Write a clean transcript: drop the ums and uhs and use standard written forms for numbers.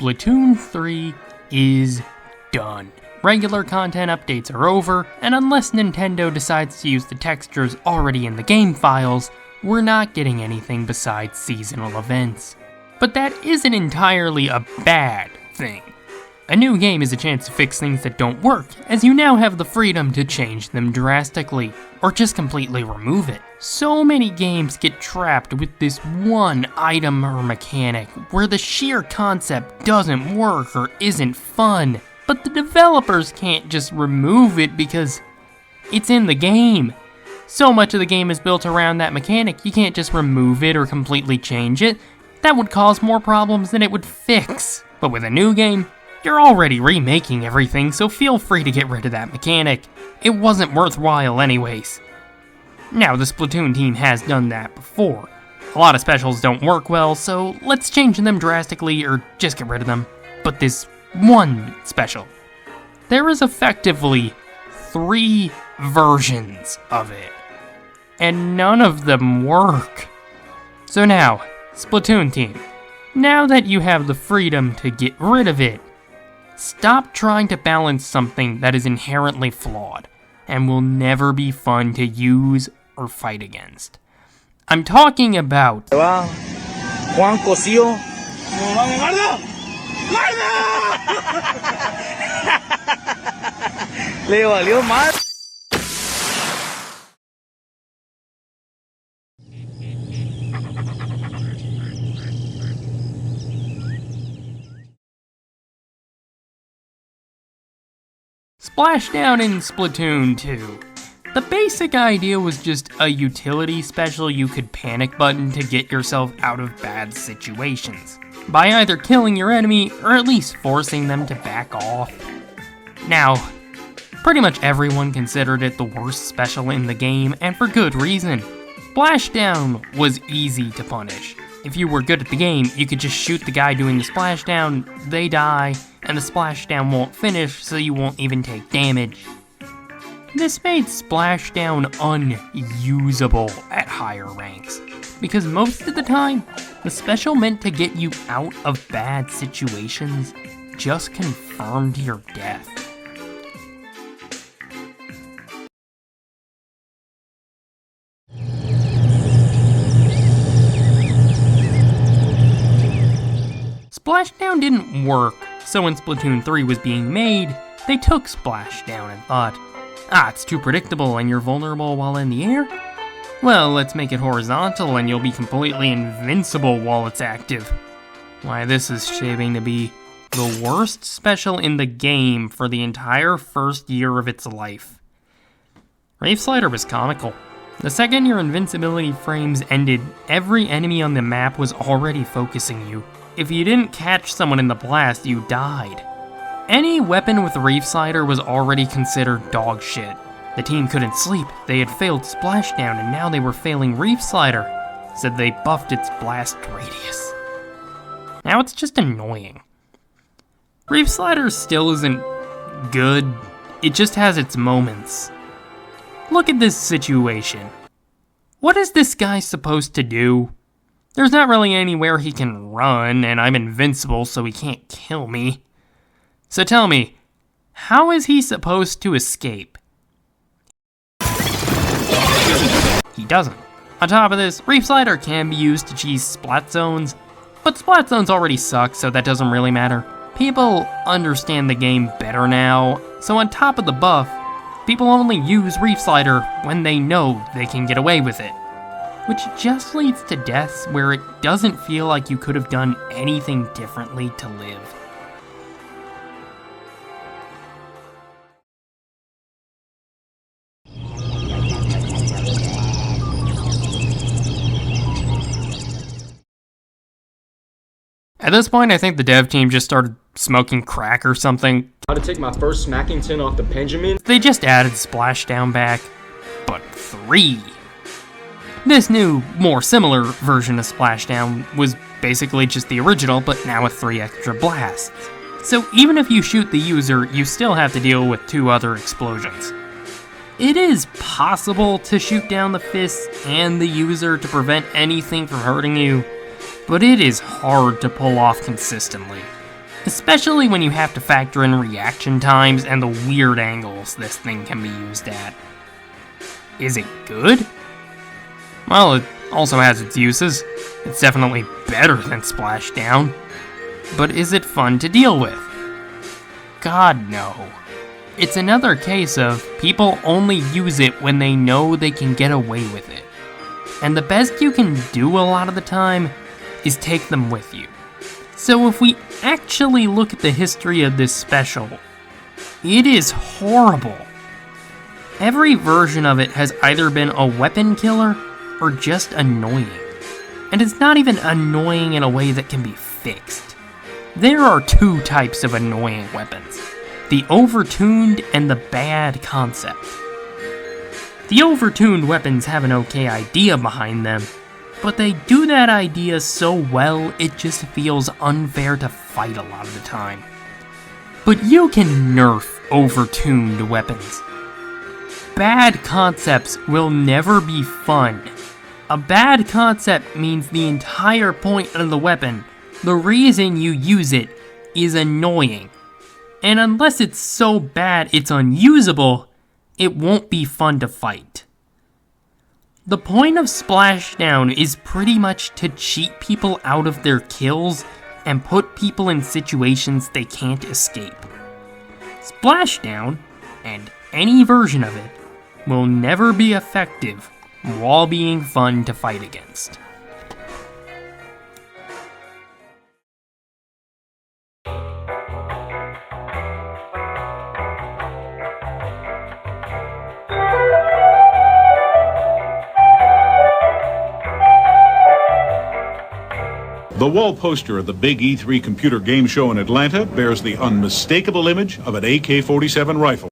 Splatoon 3 is done. Regular content updates are over, and unless Nintendo decides to use the textures already in the game files, we're not getting anything besides seasonal events. But that isn't entirely a bad thing. A new game is a chance to fix things that don't work, as you now have the freedom to change them drastically, or just completely remove it. So many games get trapped with this one item or mechanic where the sheer concept doesn't work or isn't fun, but the developers can't just remove it because it's in the game. So much of the game is built around that mechanic, you can't just remove it or completely change it. That would cause more problems than it would fix. But with a new game, you're already remaking everything, so feel free to get rid of that mechanic. It wasn't worthwhile anyways. Now, the Splatoon team has done that before. A lot of specials don't work well, so let's change them drastically or just get rid of them. But this one special, there is effectively 3 versions of it, and none of them work. So now, Splatoon team, now that you have the freedom to get rid of it, stop trying to balance something that is inherently flawed and will never be fun to use or fight against. I'm talking about Juan Cosío. Le valió mal. Splashdown in Splatoon 2. The basic idea was just a utility special you could panic button to get yourself out of bad situations, by either killing your enemy or at least forcing them to back off. Now, pretty much everyone considered it the worst special in the game, and for good reason. Splashdown was easy to punish. If you were good at the game, you could just shoot the guy doing the splashdown, they die, and the splashdown won't finish, so you won't even take damage. This made splashdown unusable at higher ranks, because most of the time, the special meant to get you out of bad situations just confirmed your death. Splashdown didn't work, so when Splatoon 3 was being made, they took Splashdown and thought, it's too predictable and you're vulnerable while in the air? Well, let's make it horizontal and you'll be completely invincible while it's active. Why, this is shaping to be the worst special in the game for the entire first year of its life. Rave Slider was comical. The second your invincibility frames ended, every enemy on the map was already focusing you. If you didn't catch someone in the blast, you died. Any weapon with Reef Slider was already considered dog shit. The team couldn't sleep, they had failed Splashdown and now they were failing Reef Slider, so they buffed its blast radius. Now it's just annoying. Reef Slider still isn't good, it just has its moments. Look at this situation. What is this guy supposed to do? There's not really anywhere he can run, and I'm invincible so he can't kill me. So tell me, how is he supposed to escape? He doesn't. On top of this, Reef Slider can be used to cheese splat zones, but splat zones already suck, so that doesn't really matter. People understand the game better now, so on top of the buff, people only use Reef Slider when they know they can get away with it. Which just leads to deaths where it doesn't feel like you could have done anything differently to live. At this point, I think the dev team just started smoking crack or something. How to take my first Smackington off the Benjamin? They just added Splashdown back, but 3. This new, more similar version of Splashdown was basically just the original, but now with 3 extra blasts. So even if you shoot the user, you still have to deal with 2 other explosions. It is possible to shoot down the fists and the user to prevent anything from hurting you, but it is hard to pull off consistently. especially when you have to factor in reaction times and the weird angles this thing can be used at. Is it good? Well, it also has its uses. It's definitely better than splashdown. But is it fun to deal with? God, no. It's another case of people only use it when they know they can get away with it. And the best you can do a lot of the time is take them with you. So if we actually look at the history of this special, it is horrible. Every version of it has either been a weapon killer or just annoying. And it's not even annoying in a way that can be fixed. There are two types of annoying weapons: the overtuned and the bad concept. The overtuned weapons have an okay idea behind them, but they do that idea so well it just feels unfair to fight a lot of the time. But you can nerf overtuned weapons. Bad concepts will never be fun. A bad concept means the entire point of the weapon, the reason you use it, is annoying. And unless it's so bad it's unusable, it won't be fun to fight. The point of splashdown is pretty much to cheat people out of their kills and put people in situations they can't escape. Splashdown, and any version of it, will never be effective while being fun to fight against. The wall poster of the big E3 computer game show in Atlanta bears the unmistakable image of an AK-47 rifle.